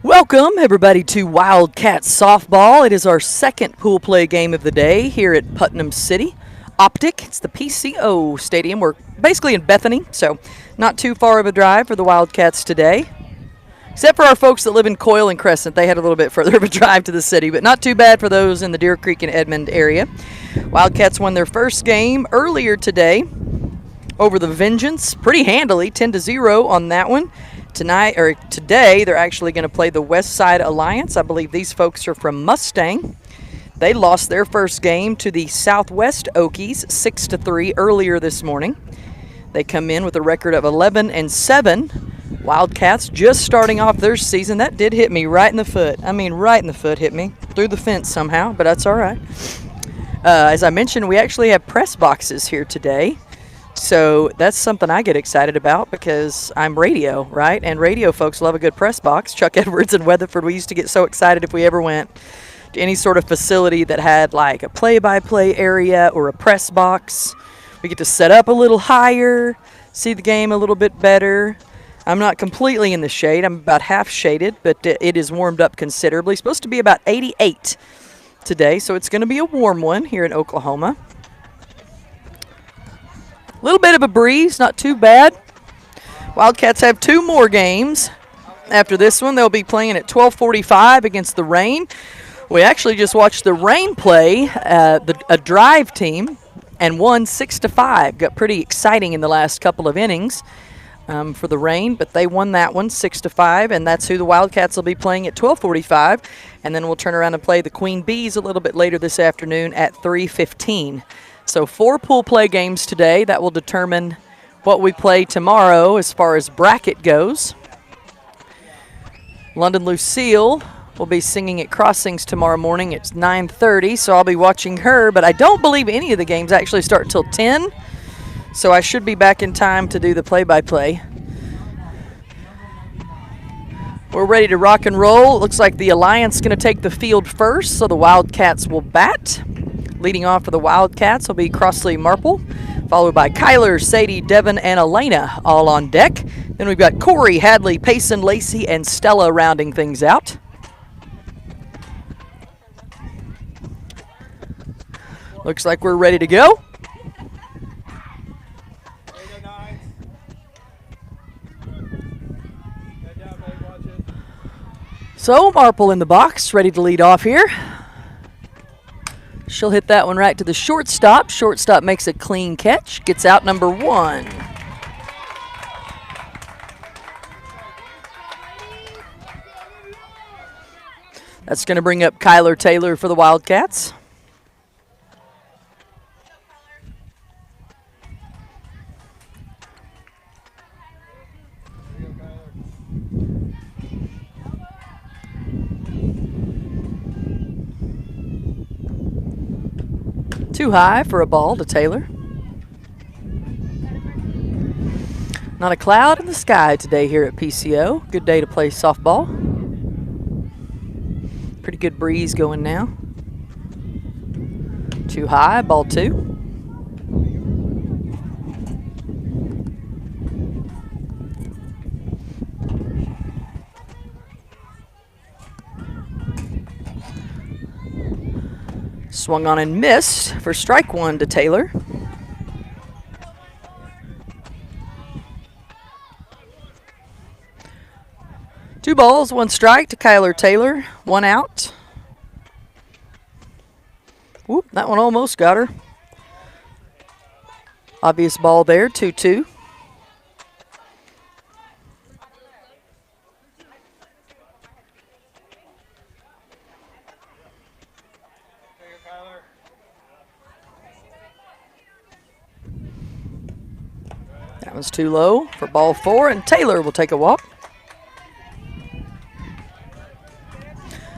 Welcome, everybody, to WildCats softball. It is our second pool play game of the day here at Putnam City. Optic, it's the PCO Stadium. We're basically in Bethany, so not too far of a drive for the Wildcats today. Except for our folks that live in Coyle and Crescent. They had a little bit further of a drive to the city, but not too bad for those in the Deer Creek and Edmond area. Wildcats won their first game earlier today over the Vengeance pretty handily, 10-0 on that one. Today, they're actually going to play the West Side Alliance. I believe these folks are from Mustang. They lost their first game to the Southwest Okies, 6-3 earlier this morning. They come in with a record of 11-7. Wildcats just starting off their season. That did hit me right in the foot. I mean, right in the foot hit me. Through the fence somehow, but that's all right. As I mentioned, we actually have press boxes here today. So that's something I get excited about because I'm radio, right? And radio folks love a good press box. Chuck Edwards and Weatherford, we used to get so excited if we ever went to any sort of facility that had like a play-by-play area or a press box. We get to set up a little higher, see the game a little bit better. I'm not completely in the shade. I'm about half shaded, but it is warmed up considerably. It's supposed to be about 88 today, so it's going to be a warm one here in Oklahoma. A little bit of a breeze, not too bad. Wildcats have two more games. After this one, they'll be playing at 12:45 against the Rain. We actually just watched the Rain play a drive team and won 6-5. Got pretty exciting in the last couple of innings for the Rain, but they won that one 6-5, and that's who the Wildcats will be playing at 12:45. And then we'll turn around and play the Queen Bees a little bit later this afternoon at 3:15. So 4 pool play games today. That will determine what we play tomorrow as far as bracket goes. London Lucille will be singing at Crossings tomorrow morning at 9:30, so I'll be watching her. But I don't believe any of the games actually start until 10, so I should be back in time to do the play-by-play. We're ready to rock and roll. It looks like the Alliance is going to take the field first, so the Wildcats will bat. Leading off for the Wildcats will be Crossley Marple, followed by Kyler, Sadie, Devin, and Elena all on deck. Then we've got Corey, Hadley, Payson, Lacey, and Stella rounding things out. Looks like we're ready to go. So Marple in the box, ready to lead off here. She'll hit that one right to the shortstop. Shortstop makes a clean catch, gets out number 1. That's going to bring up Kyler Taylor for the Wildcats. Too high for a ball to Taylor. Not a cloud in the sky today here at PCO. Good day to play softball. Pretty good breeze going now. Too high, ball 2. Swung on and missed for strike 1 to Taylor. Two balls, 1 strike to Kyler Taylor, 1 out. Whoop, that one almost got her. Obvious ball there, 2-2. That one's too low for ball 4, and Taylor will take a walk.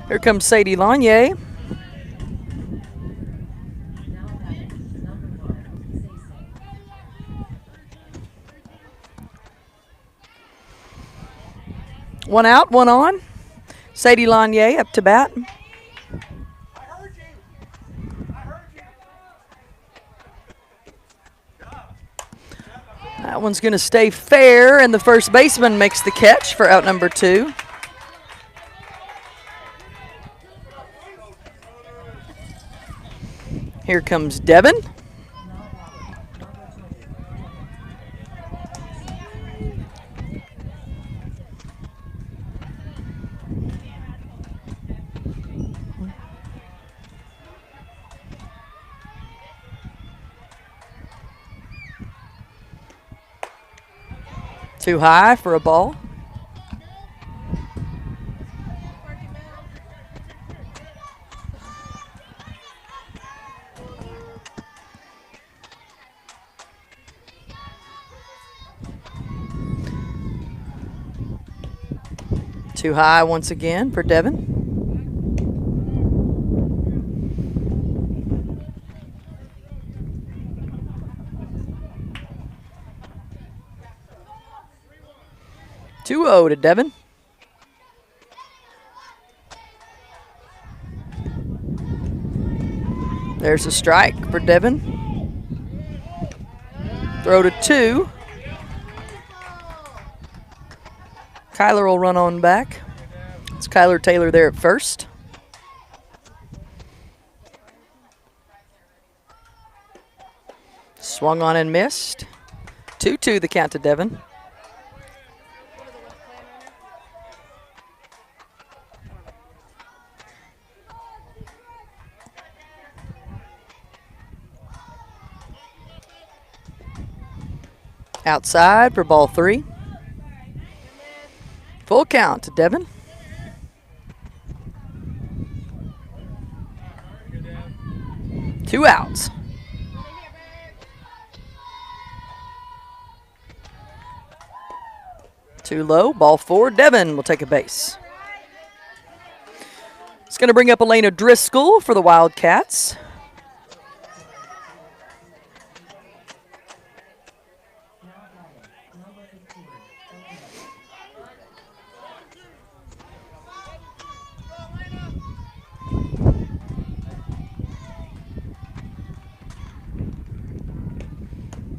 Here comes Sadie Lanier. One out, 1 on. Sadie Lanier up to bat. That one's going to stay fair, and the first baseman makes the catch for out number 2. Here comes Devin. Too high for a ball. Too high once again for Devin. Two 0 to Devin. There's a strike for Devin. Throw to 2. Kyler will run on back. It's Kyler Taylor there at first. Swung on and missed. 2-2 the count to Devin. Outside for ball 3. Full count to Devin. Two outs. Too low. Ball 4. Devin will take a base. It's going to bring up Elena Driscoll for the Wildcats.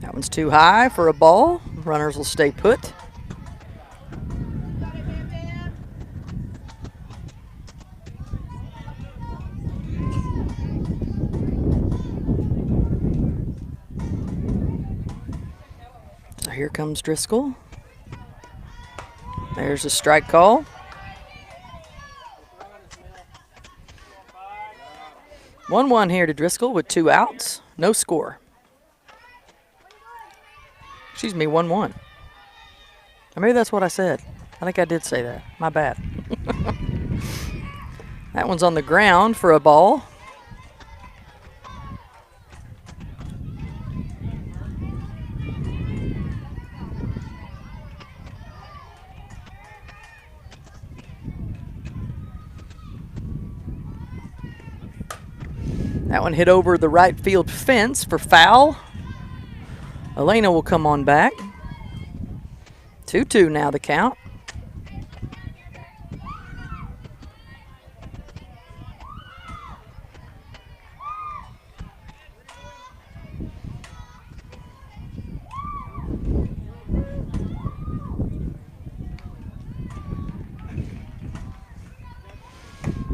That one's too high for a ball. Runners will stay put. So here comes Driscoll. There's a strike call. 1-1 here to Driscoll with 2 outs. No score. Excuse me, 1-1. Or maybe that's what I said. I think I did say that. My bad. That one's on the ground for a ball. That one hit over the right field fence for foul. Elena will come on back. 2-2 now the count.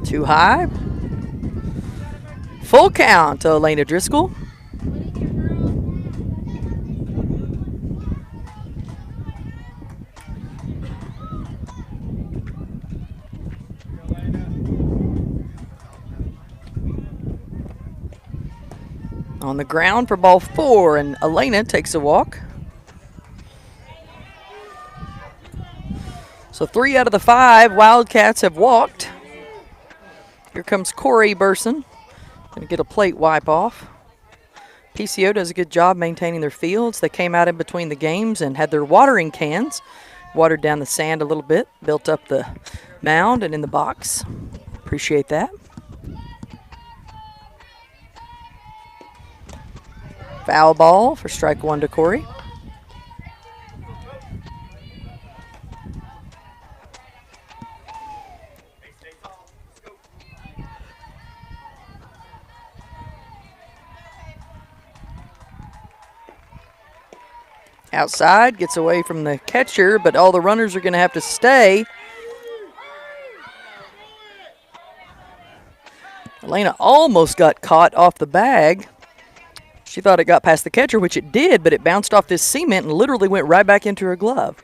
Too high. Full count to Elena Driscoll. On the ground for ball 4, and Elena takes a walk. So 3 out of the 5 Wildcats have walked. Here comes Corey Burson. Going to get a plate wipe off. PCO does a good job maintaining their fields. They came out in between the games and had their watering cans, watered down the sand a little bit, built up the mound and in the box. Appreciate that. Foul ball for strike 1 to Corey. Outside, gets away from the catcher, but all the runners are going to have to stay. Elena almost got caught off the bag. She thought it got past the catcher, which it did, but it bounced off this cement and literally went right back into her glove.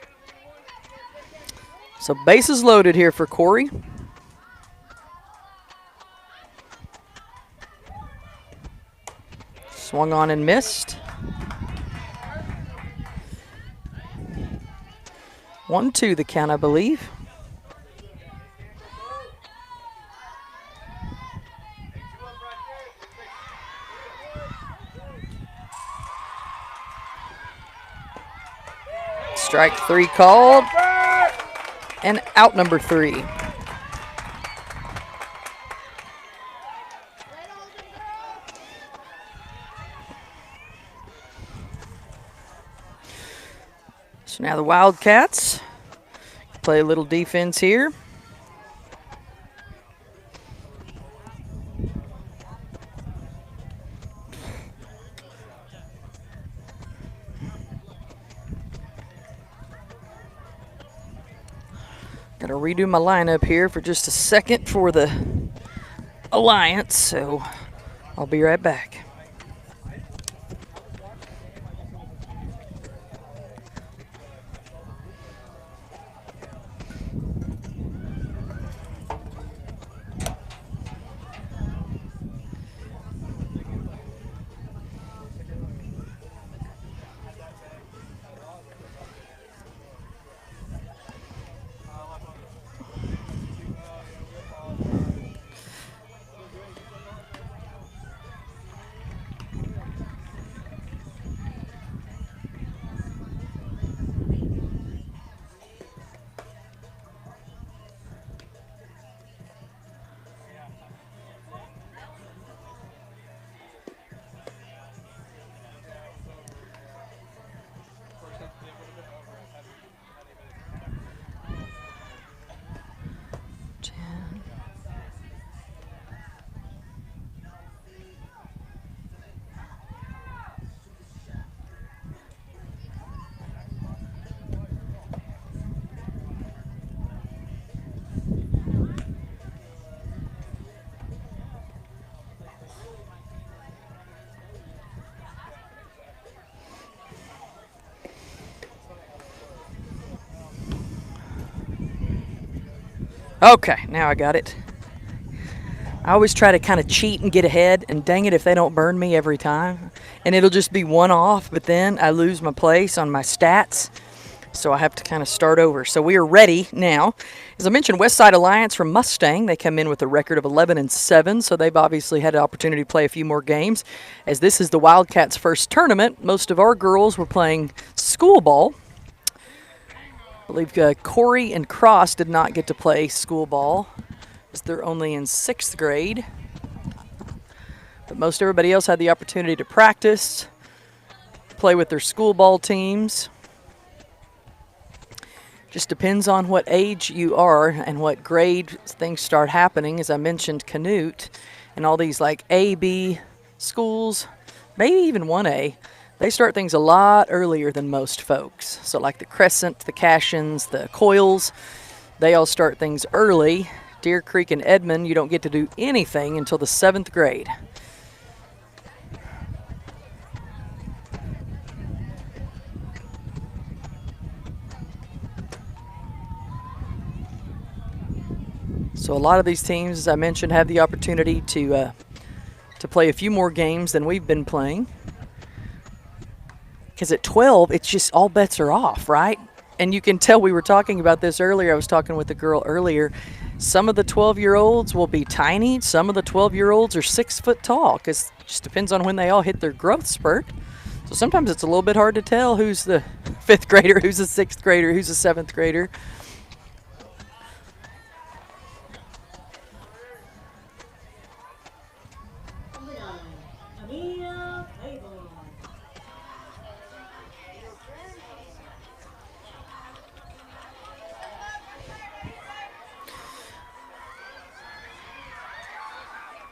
So bases loaded here for Corey. Swung on and missed. 1-2 the count, I believe. Strike 3 called. And out number 3. So now the Wildcats play a little defense here. Got to redo my lineup here for just a second for the Alliance, so I'll be right back. Okay, now I got it. I always try to kind of cheat and get ahead, and dang it if they don't burn me every time. And it'll just be one off, but then I lose my place on my stats, so I have to kind of start over. So we are ready now. As I mentioned, Westside Alliance from Mustang, they come in with a record of 11-7, so they've obviously had an opportunity to play a few more games. As this is the Wildcats' first tournament, most of our girls were playing school ball. I believe Corey and Cross did not get to play school ball, as they're only in 6th grade. But most everybody else had the opportunity to practice, play with their school ball teams. Just depends on what age you are and what grade things start happening. As I mentioned, Canute and all these like A, B schools, maybe even 1A, they start things a lot earlier than most folks. So like the Crescent, the Cashins, the Coils, they all start things early. Deer Creek and Edmond, you don't get to do anything until the 7th grade. So a lot of these teams, as I mentioned, have the opportunity to play a few more games than we've been playing. Because at 12, it's just all bets are off, right? And you can tell we were talking about this earlier. I was talking with a girl earlier. Some of the 12-year-olds will be tiny. Some of the 12-year-olds are 6 foot tall, because it just depends on when they all hit their growth spurt. So sometimes it's a little bit hard to tell who's the 5th grader, who's the 6th grader, who's the 7th grader.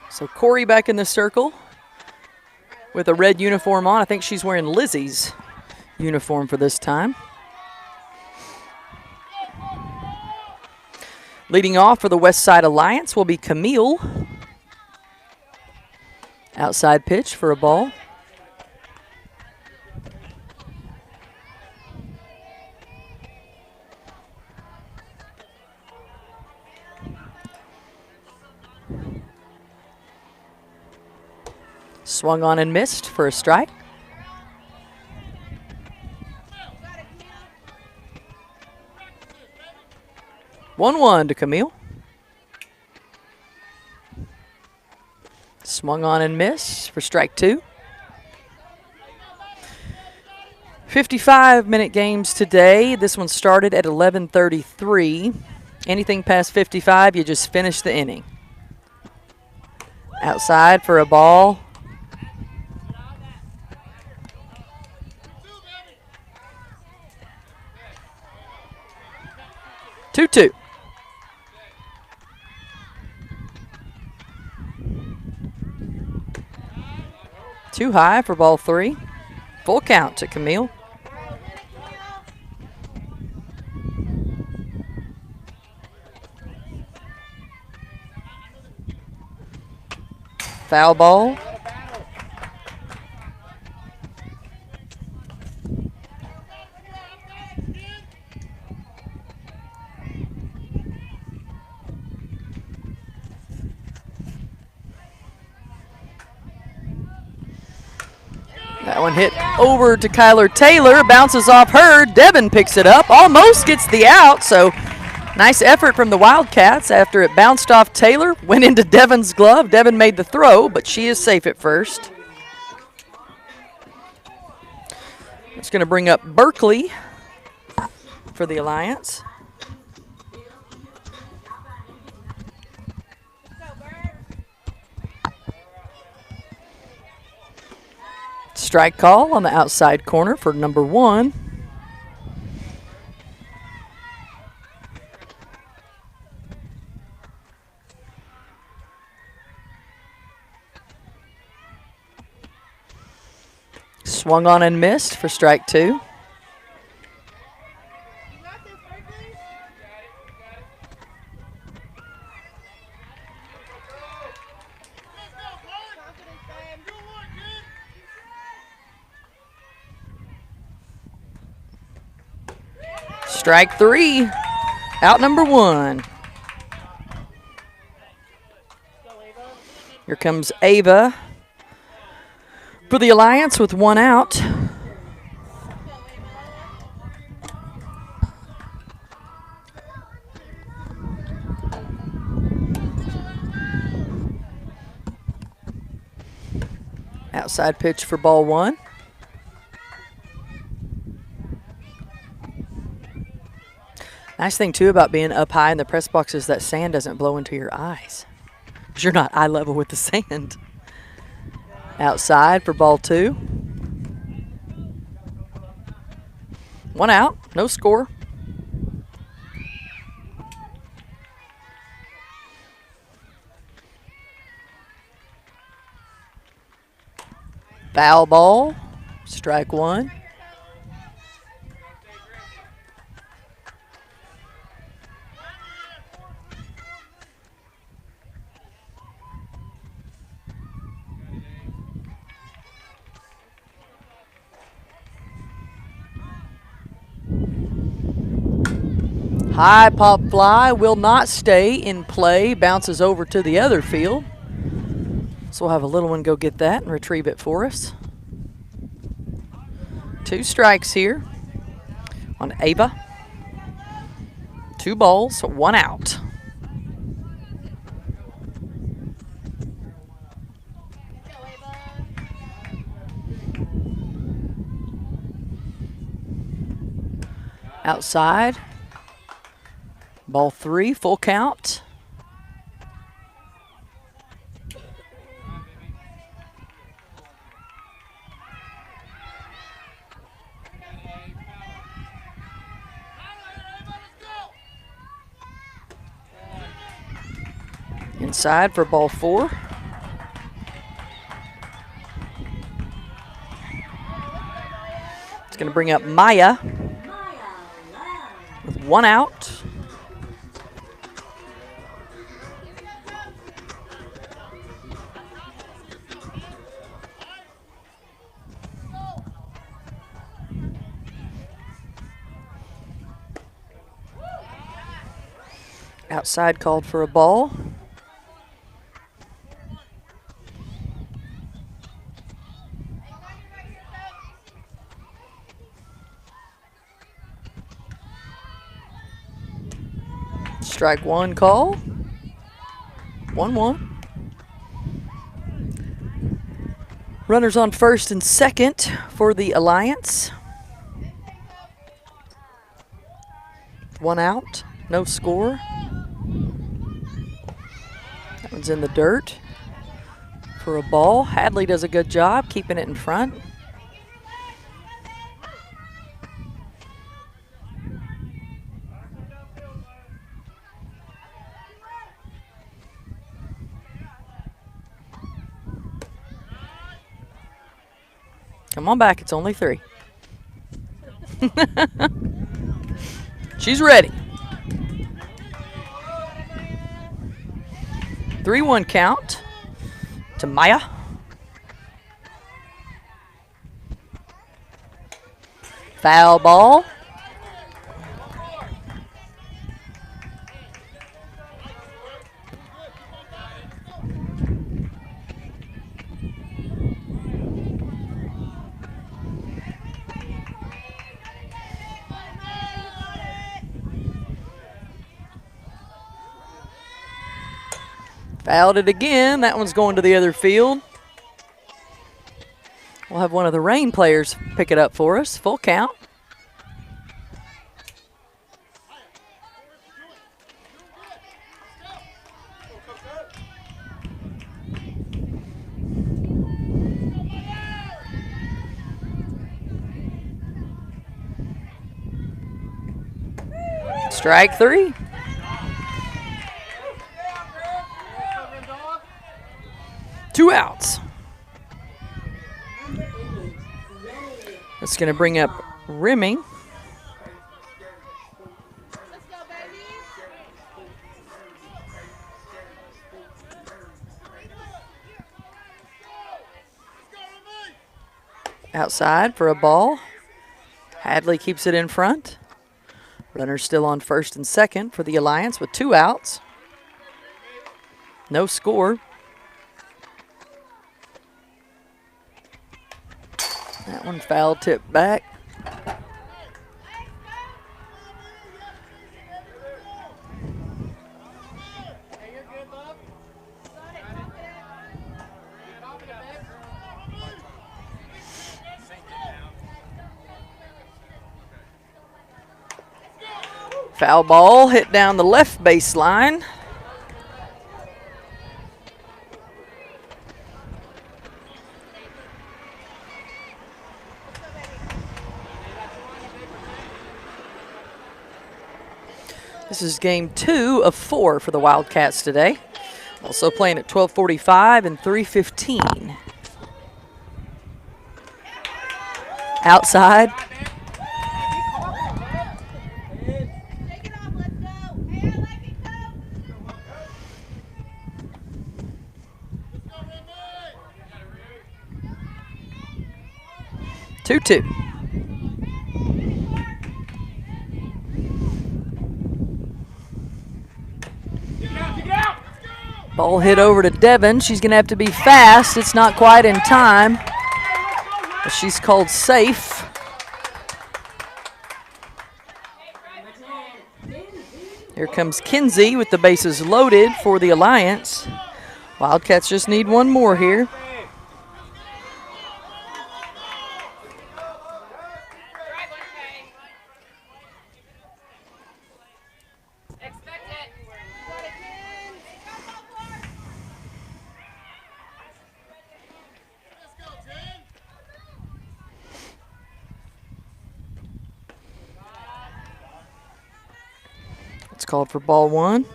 So Corey back in the circle with a red uniform on. I think she's wearing Lizzie's uniform for this time. Leading off for the Westside Alliance will be Camille. Outside pitch for a ball. Swung on and missed for a strike. One to Camille. Swung on and missed for strike 2. 55-minute games today. This one started at 11:33. Anything past 55, you just finish the inning. Outside for a ball. Two. Too high for ball 3. Full count to Camille. Foul ball. That one hit over to Kyler Taylor, bounces off her. Devin picks it up, almost gets the out, so nice effort from the Wildcats after it bounced off Taylor, went into Devin's glove. Devin made the throw, but she is safe at first. It's going to bring up Berkeley for the Alliance. Strike call on the outside corner for number 1. Swung on and missed for strike 2. Strike 3, out number 1. Here comes Ava for the Alliance with 1 out. Outside pitch for ball 1. Nice thing, too, about being up high in the press box is that sand doesn't blow into your eyes, because you're not eye level with the sand. Outside for ball 2. 1 out, no score. Foul ball, strike 1. High pop fly will not stay in play, bounces over to the other field. So we'll have a little one go get that and retrieve it for us. 2 strikes here on Ava. 2 balls, 1 out. Outside. Ball 3, full count. Inside for ball 4. It's going to bring up Maya with 1 out. Outside called for a ball. Strike one call. 1-1. Runners on first and second for the Alliance. One out, no score. That one's in the dirt for a ball. Hadley does a good job keeping it in front. Come on back, it's only 3. She's ready. 3-1 count to Maya. Foul ball. Fouled it again. That one's going to the other field. We'll have one of the Rain players pick it up for us. Full count. Strike 3. Two outs. That's going to bring up Rimming. Outside for a ball. Hadley keeps it in front. Runner still on first and second for the Alliance with 2 outs. No score. That one foul tipped back. Foul ball hit down the left baseline. This is game 2 of 4 for the Wildcats today. Also playing at 12:45 and 3:15. Outside. Two. Ball hit over to Devin. She's going to have to be fast. It's not quite in time. But she's called safe. Here comes Kinsey with the bases loaded for the Alliance. Wildcats just need one more here. It's called for ball 1.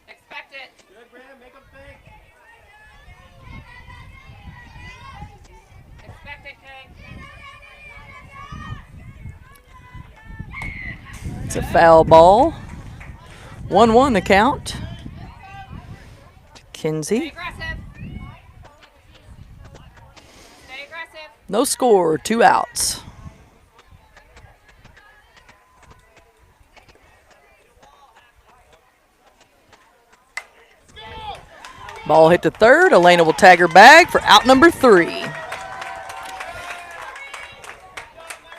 Expect it. Good, Graham. Make them think. Expect it, Kay. It's a foul ball. 1-1 the count. To Kinsey. Stay aggressive. Stay aggressive. No score, 2 outs. Ball hit to third. Elena will tag her bag for out number 3.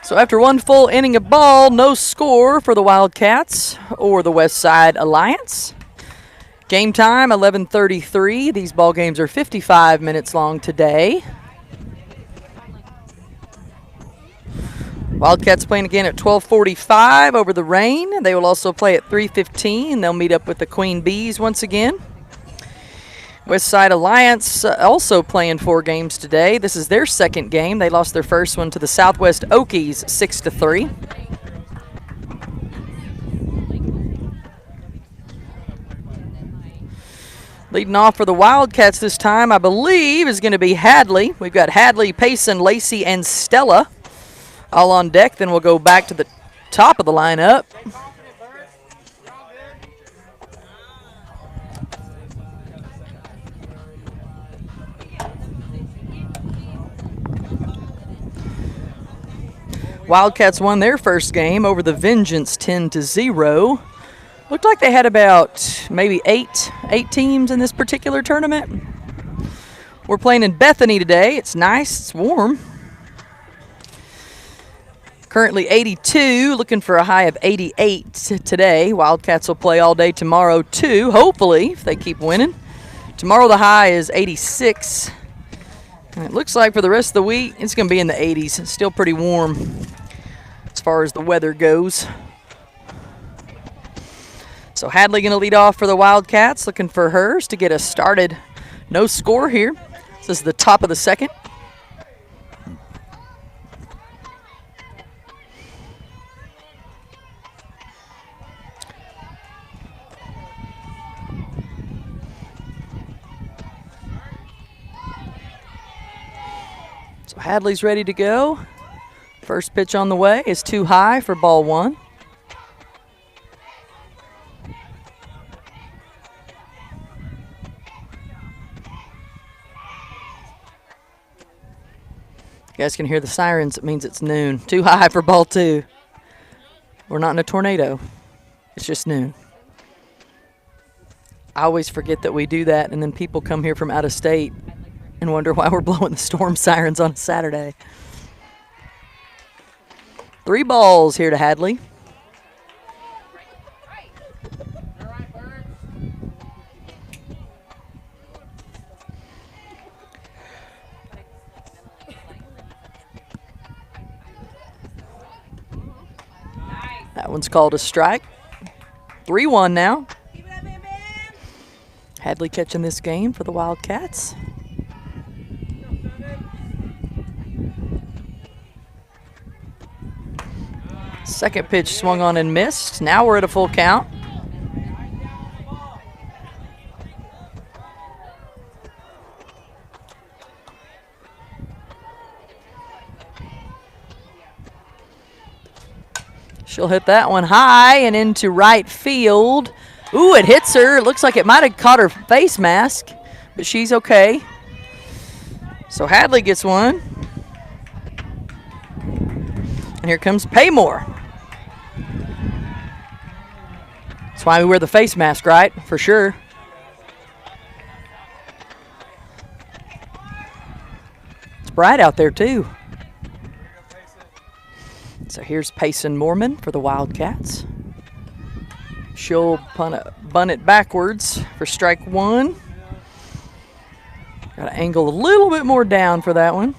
So after one full inning of ball, no score for the Wildcats or the West Side Alliance. Game time, 11:33. These ball games are 55 minutes long today. Wildcats playing again at 12:45 over the rain. They will also play at 3:15. They'll meet up with the Queen Bees once again. West Side Alliance also playing 4 games today. This is their second game. They lost their first one to the Southwest Okies 6-3. Leading off for the Wildcats this time, I believe, is going to be Hadley. We've got Hadley, Payson, Lacey, and Stella all on deck. Then we'll go back to the top of the lineup. Wildcats won their first game over the Vengeance 10-0. Looked like they had about maybe eight teams in this particular tournament. We're playing in Bethany today. It's nice, it's warm. Currently 82, looking for a high of 88 today. Wildcats will play all day tomorrow too, hopefully, if they keep winning. Tomorrow the high is 86. And it looks like for the rest of the week, it's going to be in the 80s. It's still pretty warm as far as the weather goes. So Hadley going to lead off for the Wildcats, looking for hers to get us started. No score here. This is the top of the second. So Hadley's ready to go. First pitch on the way is too high for ball 1. You guys can hear the sirens. It means it's noon. Too high for ball 2. We're not in a tornado. It's just noon. I always forget that we do that, and then people come here from out of state and wonder why we're blowing the storm sirens on a Saturday. 3 balls here to Hadley. That one's called a strike. 3-1 now. Hadley catching this game for the Wildcats. Second pitch swung on and missed. Now we're at a full count. She'll hit that one high and into right field. Ooh, it hits her. It looks like it might have caught her face mask, but she's okay. So Hadley gets one. And here comes Paymore. That's why we wear the face mask, right? For sure. It's bright out there, too. So here's Payson Mormon for the Wildcats. She'll bunt it backwards for strike 1. Got to angle a little bit more down for that one.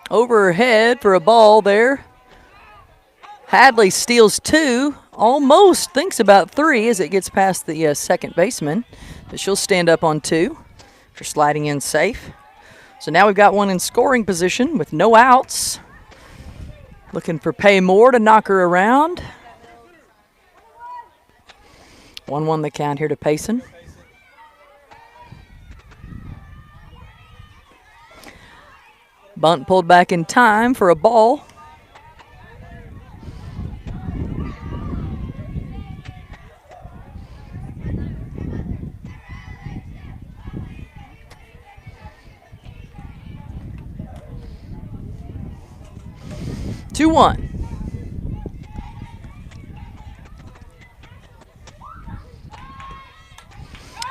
Overhead for a ball there. Hadley steals 2, almost thinks about 3 as it gets past the second baseman. But she'll stand up on 2 for sliding in safe. So now we've got one in scoring position with no outs. Looking for Paymore to knock her around. 1-1 the count here to Payson. Bunt pulled back in time for a ball. 2-1.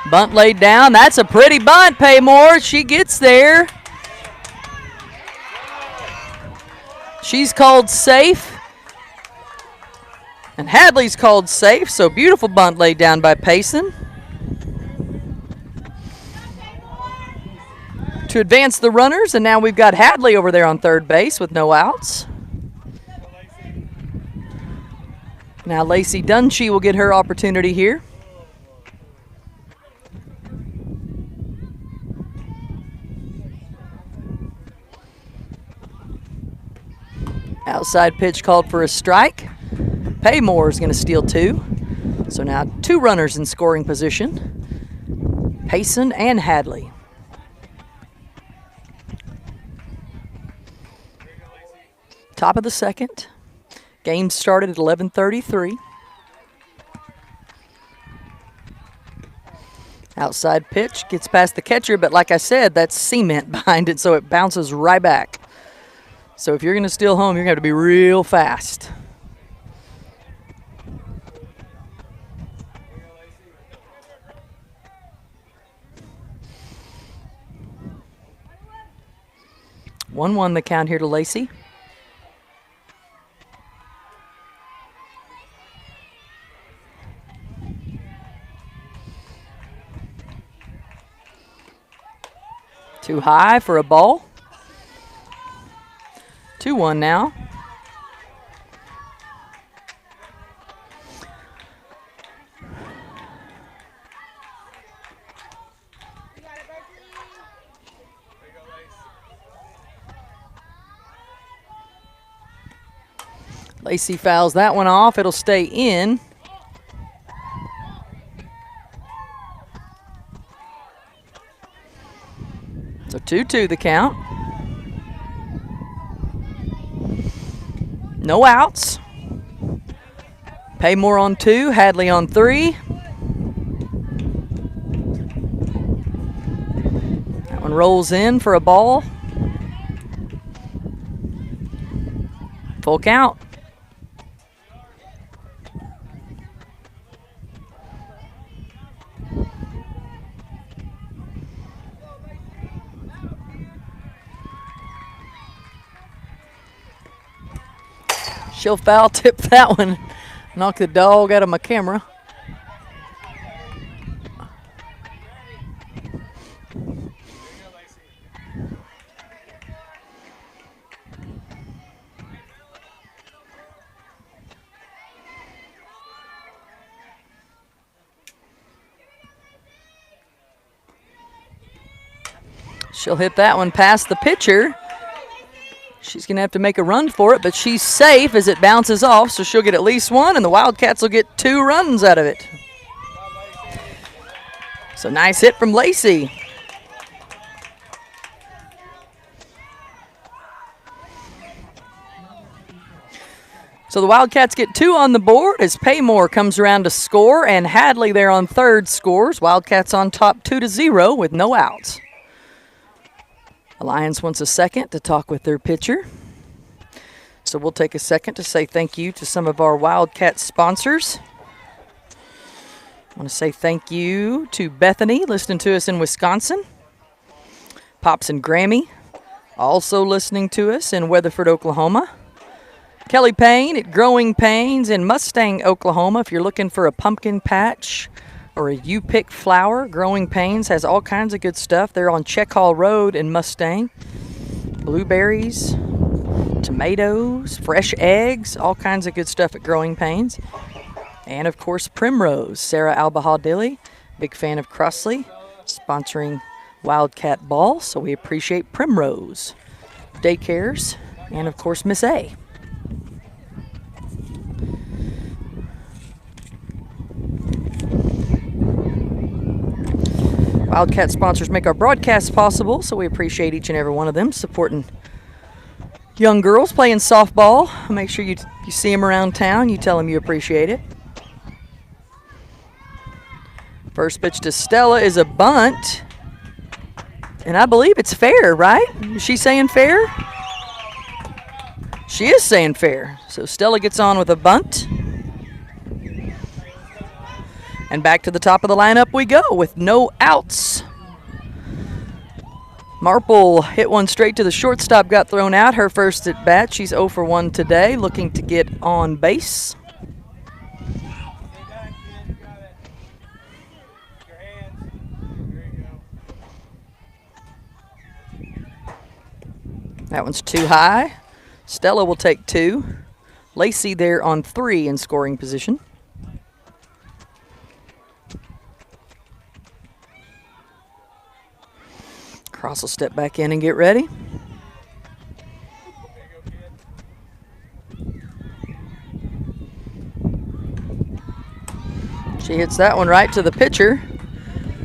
Bunt laid down. That's a pretty bunt, Paymore. She gets there. She's called safe. And Hadley's called safe, so beautiful bunt laid down by Payson. To advance the runners, and now we've got Hadley over there on third base with no outs. Now Lacey Dunshee will get her opportunity here. Outside pitch called for a strike. Paymore is going to steal 2. So now 2 runners in scoring position. Payson and Hadley. Top of the second. Game started at 11:33. Outside pitch gets past the catcher, but like I said, that's cement behind it, so it bounces right back. So if you're going to steal home, you're going to have to be real fast. One the count here to Lacey. Too high for a ball. 2-1 now. Lacey fouls that one off. It'll stay in. So 2-2 the count. No outs. Paymore on 2, Hadley on 3. That one rolls in for a ball. Full count. She'll foul tip that one. Knock the dog out of my camera. She'll hit that one past the pitcher. She's going to have to make a run for it, but she's safe as it bounces off, so she'll get at least 1, and the Wildcats will get 2 runs out of it. So nice hit from Lacey. So the Wildcats get 2 on the board as Paymore comes around to score, and Hadley there on third scores. Wildcats on top 2-0 with no outs. Alliance wants a second to talk with their pitcher. So we'll take a second to say thank you to some of our Wildcat sponsors. I want to say thank you to Bethany, listening to us in Wisconsin. Pops and Grammy, also listening to us in Weatherford, Oklahoma. Kelly Payne at Growing Pains in Mustang, Oklahoma. If you're looking for a pumpkin patch or a you-pick flower, Growing Pains has all kinds of good stuff. They're on Check Hall Road in Mustang. Blueberries, tomatoes, fresh eggs, all kinds of good stuff at Growing Pains. And, of course, Primrose. Sarah Albahadili, big fan of Crossley, sponsoring Wildcat Ball, so we appreciate Primrose Daycares and, of course, Miss A. Wildcat sponsors make our broadcasts possible, so we appreciate each and every one of them supporting young girls playing softball. Make sure you see them around town. You tell them you appreciate it. First pitch to Stella is a bunt. And I believe it's fair, right? Is she saying fair? She is saying fair. So Stella gets on with a bunt. And back to the top of the lineup we go with no outs. Marple hit one straight to the shortstop, got thrown out. Her first at bat. She's 0 for 1 today, looking to get on base. That one's too high. Stella will take 2. Lacey there on 3 in scoring position. Cross will step back in and get ready. She hits that one right to the pitcher.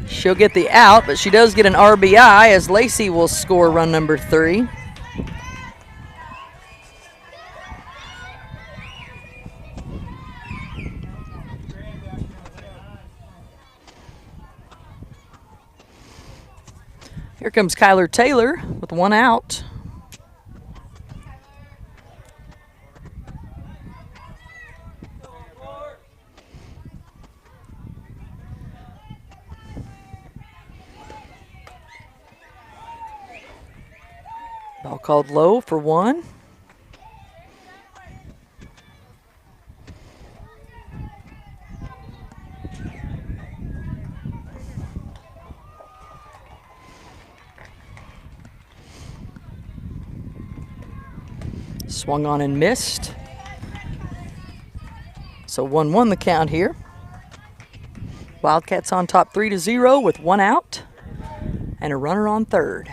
She'll get the out, but she does get an RBI as Lacey will score run number 3. Here comes Kyler Taylor with 1 out. Ball called low for 1. Swung on and missed. So 1-1 the count here. Wildcats on top 3-0 with 1 out and a runner on third.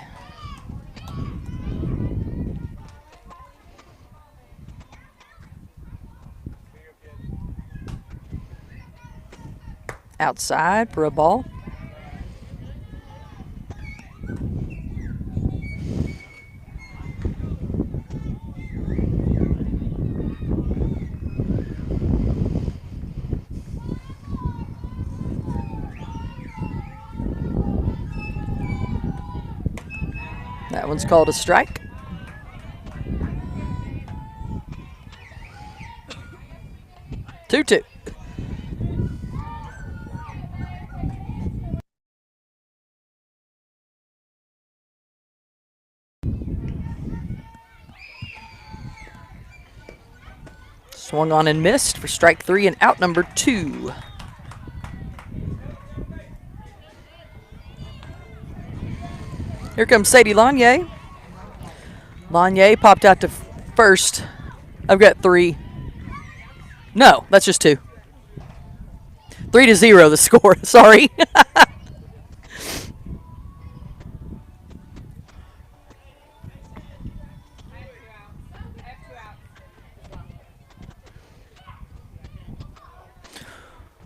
Outside for a ball. That one's called a strike. Two. Swung on and missed for strike 3 and out number 2. Here comes Sadie Lanier. Lanier popped out to first. I've got 3. No, that's just 2. 3-0 the score. Sorry.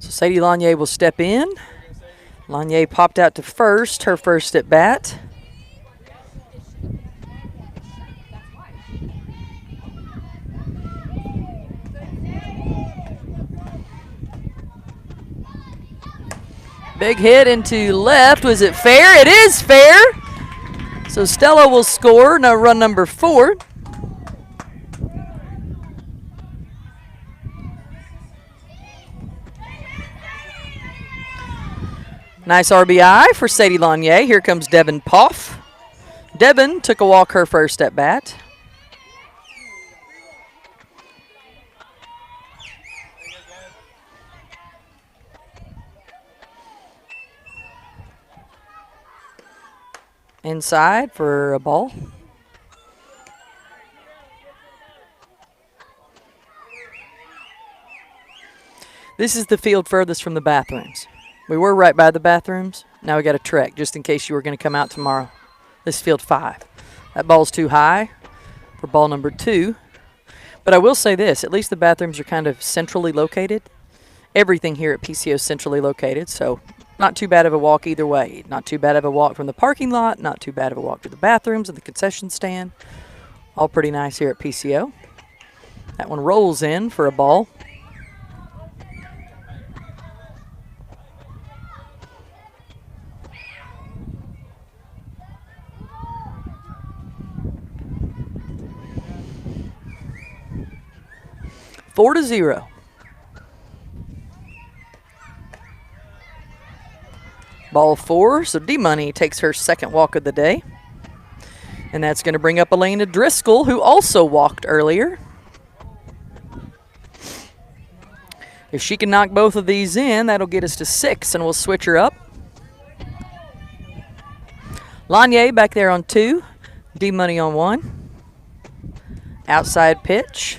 So Sadie Lanier will step in. Lanier popped out to first, her first at bat. Big hit into left. Was it fair? It is fair. So Stella will score. Now run number 4. Nice RBI for Sadie Lanier. Here comes Devin Poff. Devin took a walk her first at bat. Inside for a ball. This is the field furthest from the bathrooms. We were right by the bathrooms. Now we got to trek just in case you were going to come out tomorrow. This is field 5. That ball's too high for ball number 2. But I will say this, at least the bathrooms are kind of centrally located. Everything here at PCO is centrally located, so not too bad of a walk either way. Not too bad of a walk from the parking lot, not too bad of a walk to the bathrooms and the concession stand. All pretty nice here at PCO. That one rolls in for a ball. 4-0. Ball 4, so D-Money takes her second walk of the day. And that's going to bring up Elena Driscoll, who also walked earlier. If she can knock both of these in, that'll get us to 6, and we'll switch her up. Lanier back there on 2. D-Money on 1. Outside pitch.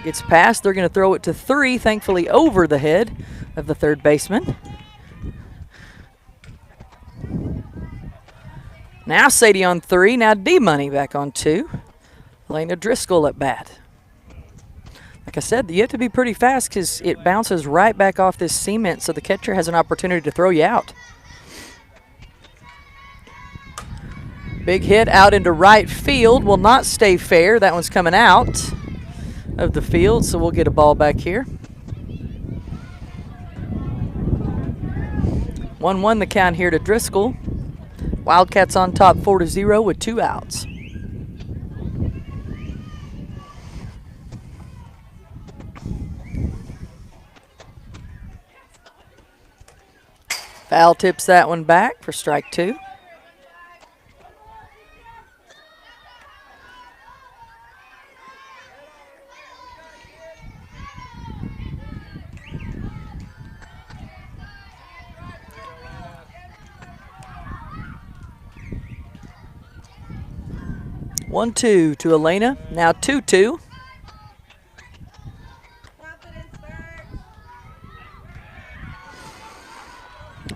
Gets past. They're going to throw it to 3, thankfully over the head of the third baseman. Now Sadie on 3. Now D-Money back on 2. Elena Driscoll at bat. Like I said, you have to be pretty fast because it bounces right back off this cement, so the catcher has an opportunity to throw you out. Big hit out into right field. Will not stay fair. That one's coming out of the field, so we'll get a ball back here. 1-1 the count here to Driscoll. Wildcats on top 4-0 with 2 outs. Foul tips that one back for strike 2. One, 2 to Elena. Now 2-2.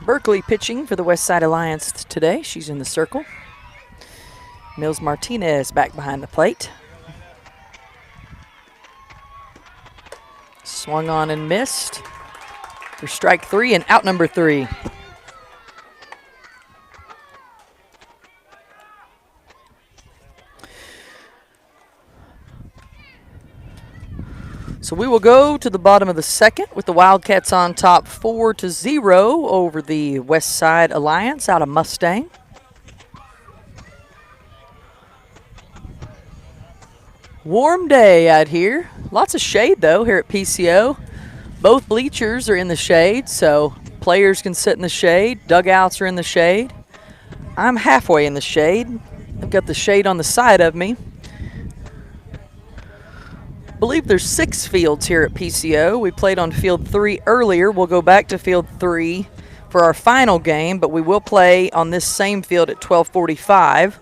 Berkeley pitching for the West Side Alliance today. She's in the circle. Mills Martinez back behind the plate. Swung on and missed for strike 3 and out number 3. So we will go to the bottom of the second with the Wildcats on top 4-0 over the West Side Alliance out of Mustang. Warm day out here. Lots of shade though here at PCO. Both bleachers are in the shade, so players can sit in the shade. Dugouts are in the shade. I'm halfway in the shade. I've got the shade on the side of me. I believe there's 6 fields here at PCO. We played on field 3 earlier. We'll go back to field 3 for our final game, but we will play on this same field at 12:45.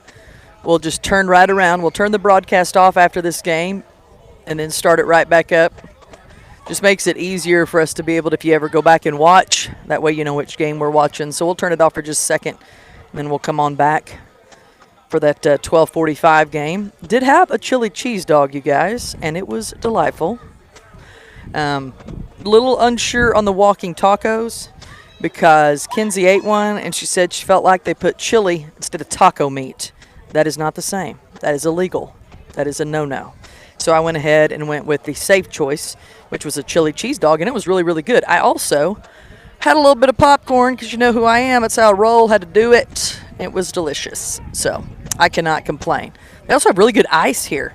We'll just turn right around. We'll turn the broadcast off after this game and then start it right back up. Just makes it easier for us to be able to, if you ever go back and watch, that way you know which game we're watching. So we'll turn it off for just a second, and then we'll come on back for that 12:45 game. Did have a chili cheese dog, you guys, and it was delightful. Little unsure on the walking tacos because Kinsey ate one, and she said she felt like they put chili instead of taco meat. That is not the same. That is illegal. That is a no-no. So I went ahead and went with the safe choice, which was a chili cheese dog, and it was really, really good. I also had a little bit of popcorn because you know who I am. That's how I roll. Had to do it. It was delicious. So I cannot complain. They also have really good ice here.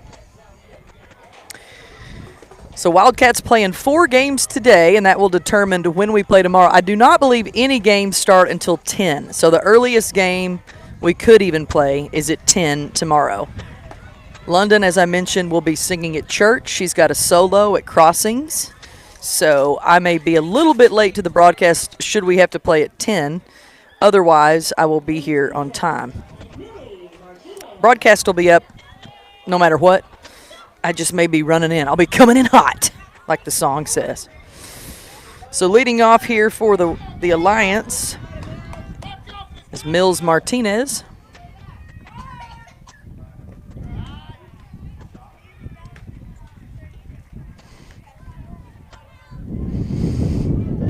So Wildcats playing 4 games today, and that will determine when we play tomorrow. I do not believe any games start until 10. So the earliest game we could even play is at 10 tomorrow. London, as I mentioned, will be singing at church. She's got a solo at Crossings. So I may be a little bit late to the broadcast should we have to play at 10. Otherwise, I will be here on time. Broadcast will be up no matter what. I just may be running in. I'll be coming in hot, like the song says. So leading off here for the Alliance is Mills Martinez.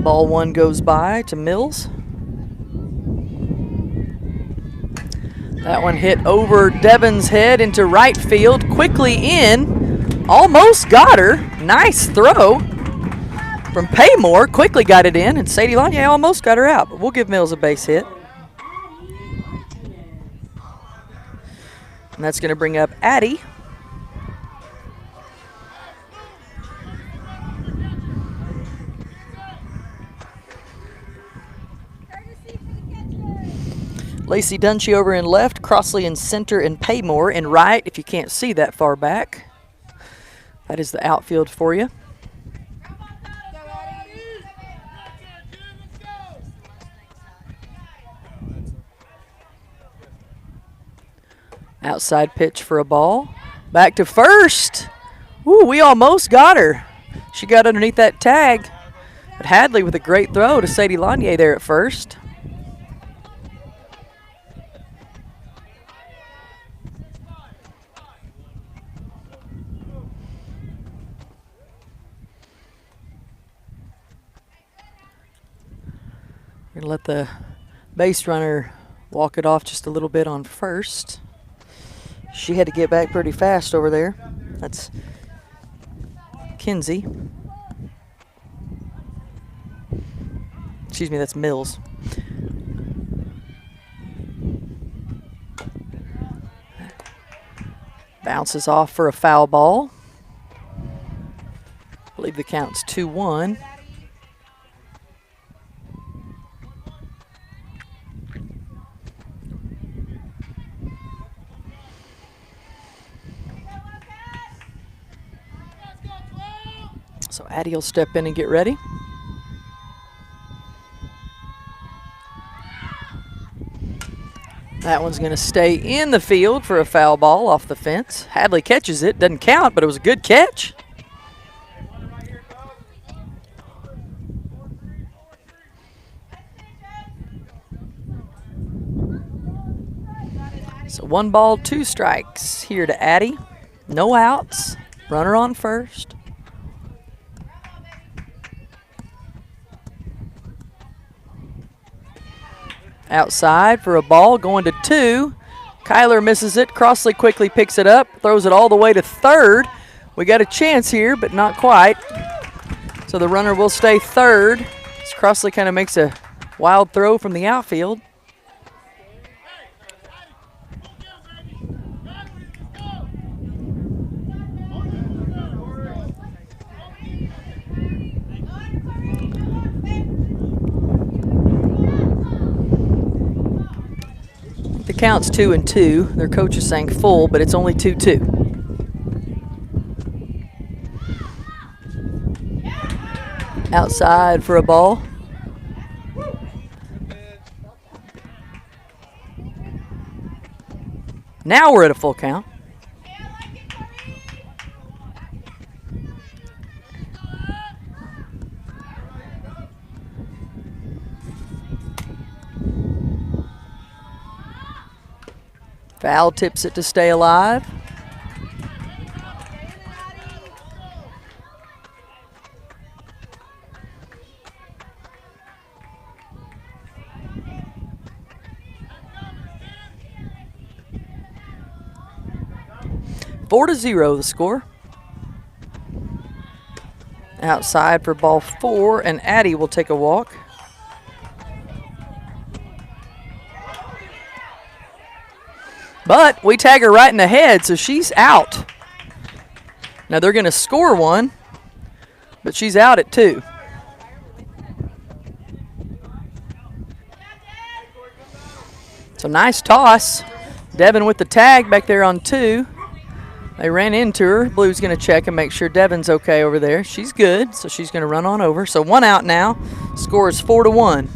Ball 1 goes by to Mills. That one hit over Devon's head into right field. Quickly in. Almost got her. Nice throw from Paymore. Quickly got it in. And Sadie Lanier almost got her out. But we'll give Mills a base hit. And that's going to bring up Addie. Lacey Dunshee over in left, Crossley in center, and Paymore in right, if you can't see that far back. That is the outfield for you. Outside pitch for a ball. Back to first. Ooh, we almost got her. She got underneath that tag. But Hadley with a great throw to Sadie Lanier there at first. We're going to let the base runner walk it off just a little bit on first. She had to get back pretty fast over there. That's Kinsey. Excuse me, that's Mills. Bounces off for a foul ball. I believe the count's 2-1. So Addie will step in and get ready. That one's going to stay in the field for a foul ball off the fence. Hadley catches it. Doesn't count, but it was a good catch. So 1 ball, 2 strikes here to Addie. No outs. Runner on first. Outside for a ball, going to 2. Kyler misses it. Crossley quickly picks it up, throws it all the way to third. We got a chance here, but not quite. So the runner will stay third. As Crossley kind of makes a wild throw from the outfield. The count's 2-2. Their coach is saying full, but it's only 2-2. Outside for a ball. Now we're at a full count. Foul tips it to stay alive. Four to 0 the score. Outside for ball 4, and Addie will take a walk. But we tag her right in the head, so she's out. Now they're going to score 1, but she's out at 2. So nice toss. Devin with the tag back there on 2. They ran into her. Blue's going to check and make sure Devin's okay over there. She's good, so she's going to run on over. So 1 out now. Score is 4-1.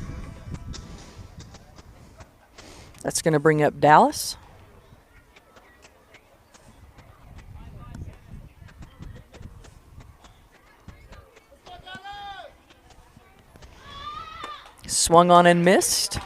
That's going to bring up Dallas. Swung on and missed.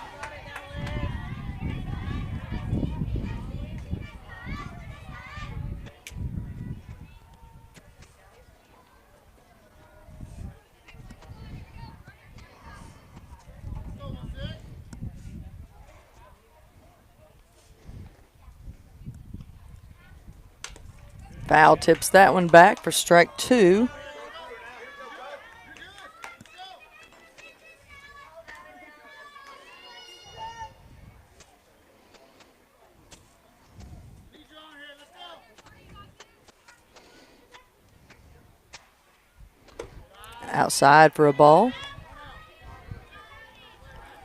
Foul tips that one back for strike 2. Outside for a ball.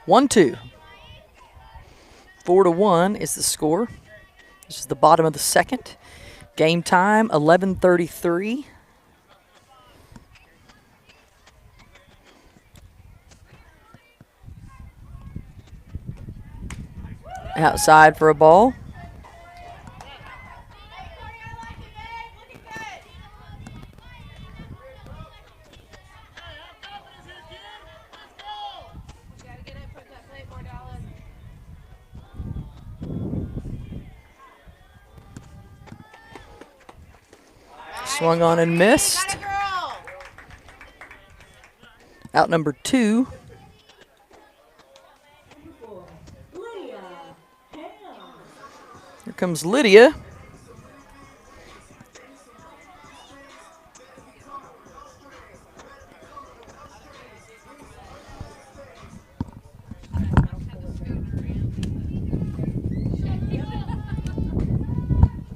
1-2. 4-1 is the score. This is the bottom of the second. Game time, 11:33. Outside for a ball. Swung on and missed. Out number 2. Here comes Lydia.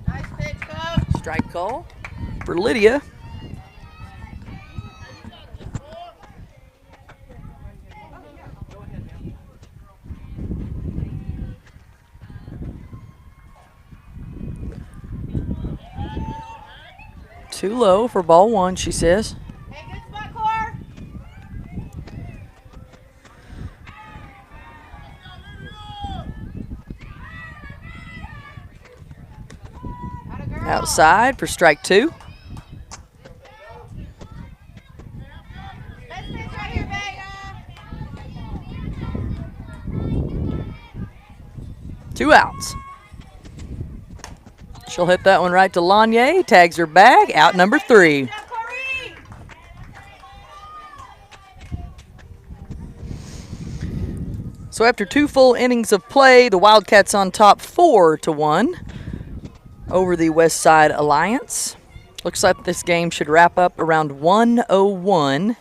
Nice pitch, coach. Strike call for Lydia. Too low for ball 1, she says. Hey, good spot, Core. Atta girl. Outside for strike 2. Nice pitch right here, Vega. 2 outs. She'll hit that one right to Lanier. Tags her bag. Out number 3. Now, Corey. So after 2 full innings of play, the Wildcats on top 4-1 over the West Side Alliance. Looks like this game should wrap up around 1:01.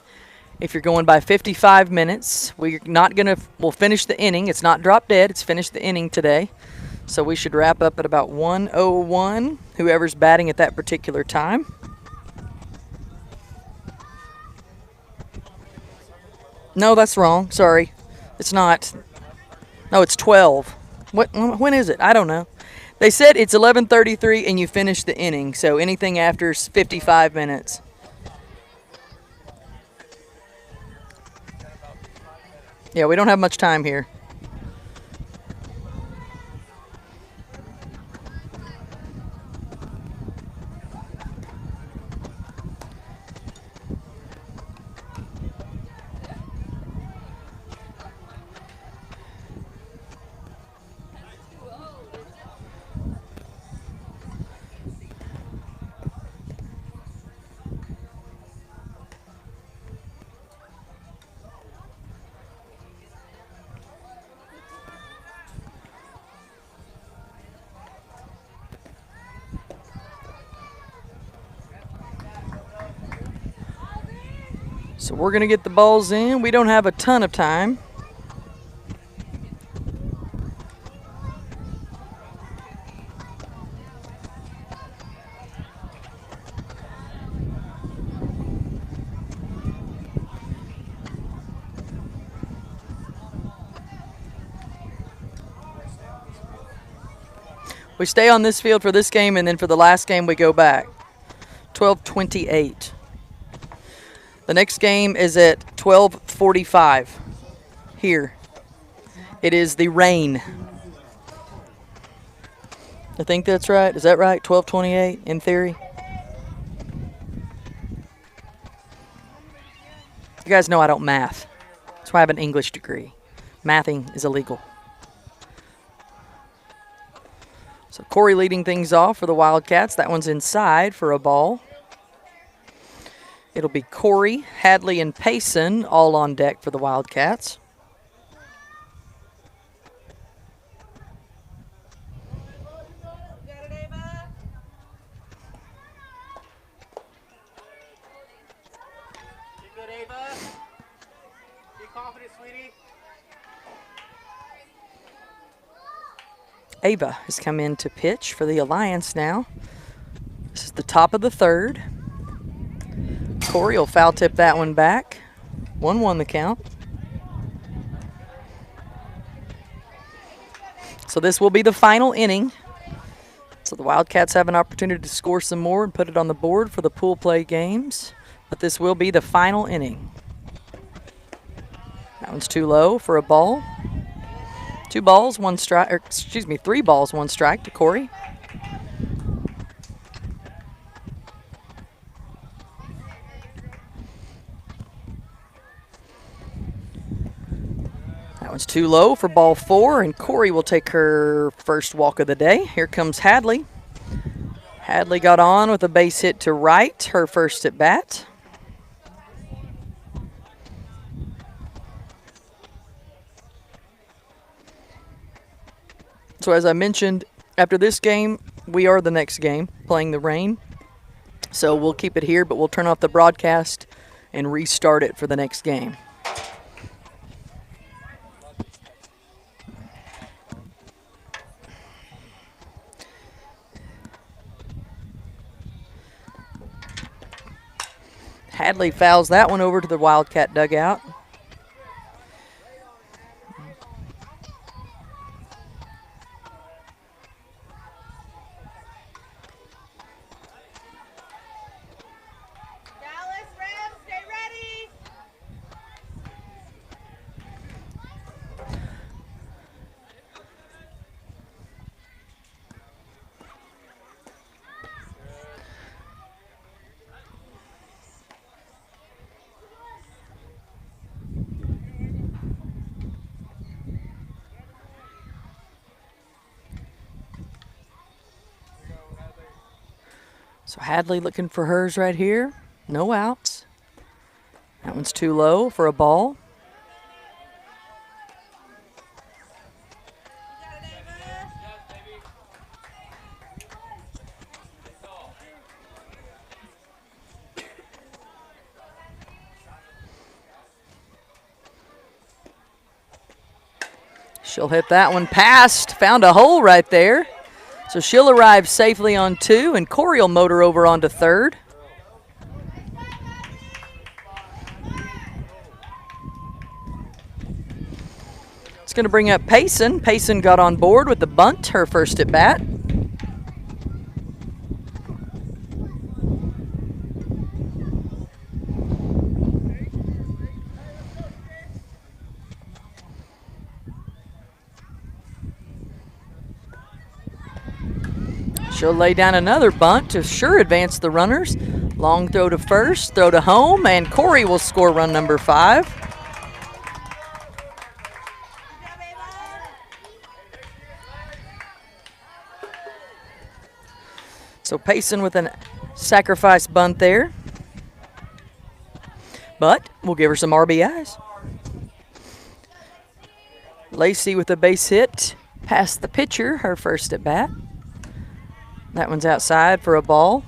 If you're going by 55 minutes, we'll finish the inning. It's not drop dead. It's finished the inning today. So we should wrap up at about 1:01, whoever's batting at that particular time. No, that's wrong. Sorry. It's not. No, it's 12. When is it? I don't know. They said it's 11:33 and you finish the inning, so anything after 55 minutes. Yeah, we don't have much time here. So we're going to get the balls in. We don't have a ton of time. We stay on this field for this game, and then for the last game we go back. 12:28. The next game is at 12:45 here. It is the rain. I think that's right. Is that right? 12:28 in theory? You guys know I don't math. That's why I have an English degree. Mathing is illegal. So Corey leading things off for the Wildcats. That one's inside for a ball. It'll be Corey, Hadley, and Payson all on deck for the Wildcats. Got it, Ava. You good, Ava? Be confident, sweetie. Ava has come in to pitch for the Alliance now. This is the top of the third. Corey will foul tip that one back. 1-1 the count. So this will be the final inning. So the Wildcats have an opportunity to score some more and put it on the board for the pool play games. But this will be the final inning. That one's too low for a ball. 2 balls, 1 strike, or excuse me, 3 balls, 1 strike to Corey. That one's too low for ball 4, and Corey will take her first walk of the day. Here comes Hadley. Hadley got on with a base hit to right, her first at bat. So as I mentioned, after this game, we are the next game, playing the rain. So we'll keep it here, but we'll turn off the broadcast and restart it for the next game. Hadley fouls that one over to the Wildcat dugout. So Hadley looking for hers right here. No outs. That one's too low for a ball. She'll hit that one past. Found a hole right there. So she'll arrive safely on 2, and Corey will motor over onto 3rd. It's going to bring up Payson. Payson got on board with the bunt, her first at bat. She'll lay down another bunt to sure advance the runners. Long throw to first, throw to home, and Corey will score run number 5. So Payson with a sacrifice bunt there. But we'll give her some RBIs. Lacey with a base hit past the pitcher, her first at bat. That one's outside for a ball.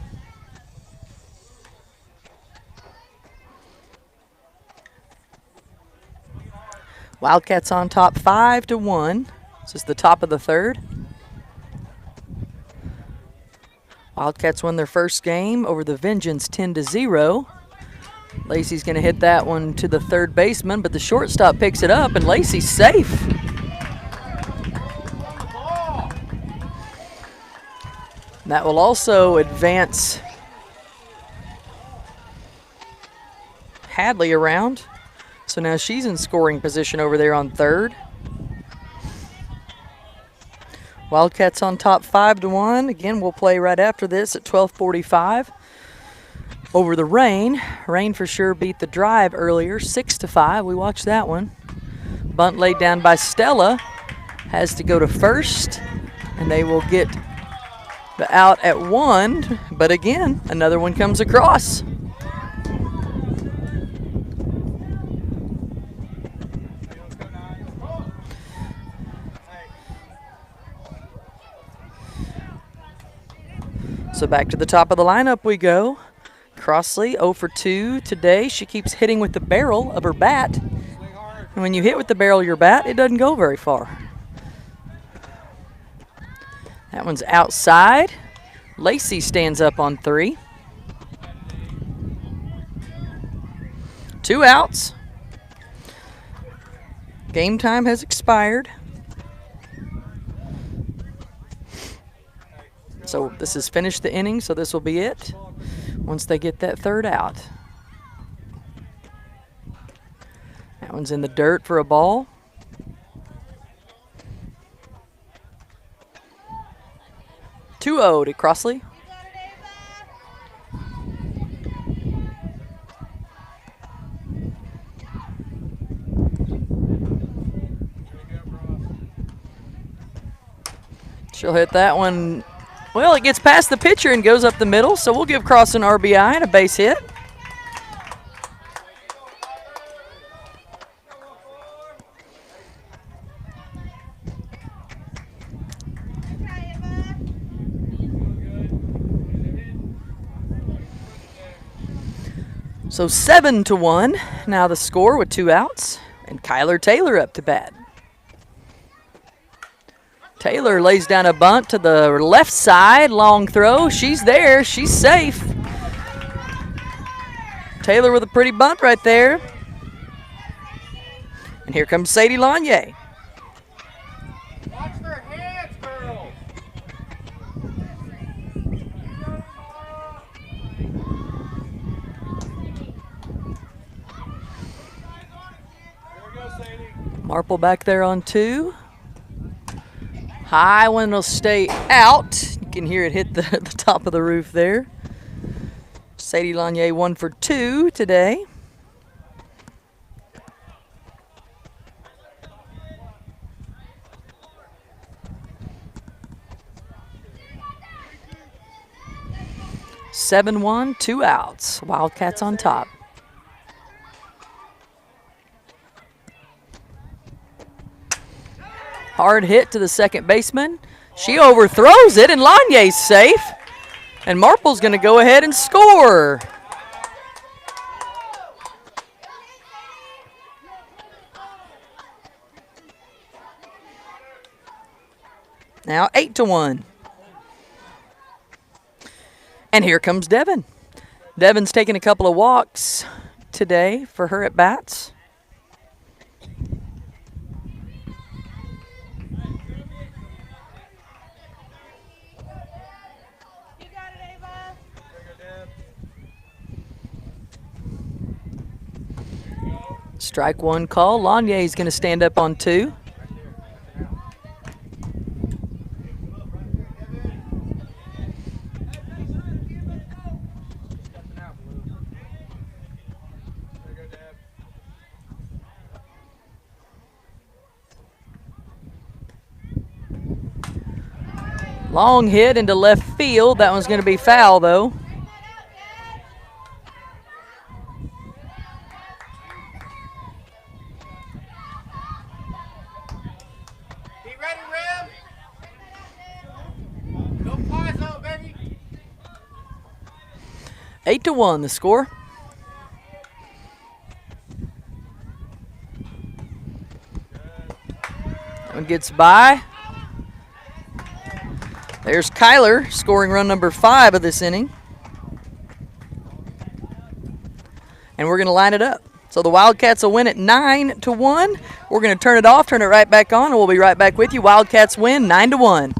Wildcats on top 5-1. This is the top of the 3rd. Wildcats won their first game over the Vengeance 10-0. Lacey's going to hit that one to the 3rd baseman, but the shortstop picks it up, and Lacey's safe. That will also advance Hadley around. So now she's in scoring position over there on 3rd. Wildcats on top 5-1. Again, we'll play right after this at 12:45. Over the rain. Rain for sure beat the Drive earlier, 6-5. We watched that one. Bunt laid down by Stella. Has to go to first, and they will get the out at 1, but again, another one comes across. So back to the top of the lineup we go. Crossley 0 for 2 today. She keeps hitting with the barrel of her bat. And when you hit with the barrel of your bat, it doesn't go very far. That one's outside. Lacey stands up on 3. 2 outs. Game time has expired. So this has finished the inning, so this will be it once they get that third out. That one's in the dirt for a ball. Two 0 to Crossley. She'll hit that one. Well, it gets past the pitcher and goes up the middle, so we'll give Cross an RBI and a base hit. So 7-1. Now the score with 2 outs, and Kyler Taylor up to bat. Taylor lays down a bunt to the left side, long throw. She's there, she's safe. Taylor with a pretty bunt right there. And here comes Sadie Lanier. Watch their hands, girls. Marple back there on 2. High one will stay out. You can hear it hit the top of the roof there. Sadie Lanier 1 for 2 today. Seven 1, 2 outs. Wildcats on top. Hard hit to the second baseman. She overthrows it, and Lanier's safe. And Marple's going to go ahead and score. Now 8-1. And here comes Devin. Devin's taking a couple of walks today for her at bats. Strike 1 call. Lanier's going to stand up on 2. Long hit into left field. That one's going to be foul, though. Be ready, Rim. No fly zone, baby. 8-1 the score. That one gets by. There's Kyler scoring run number 5 of this inning. And we're going to line it up. So the Wildcats will win at 9-1. We're going to turn it off, turn it right back on, and we'll be right back with you. Wildcats win 9-1.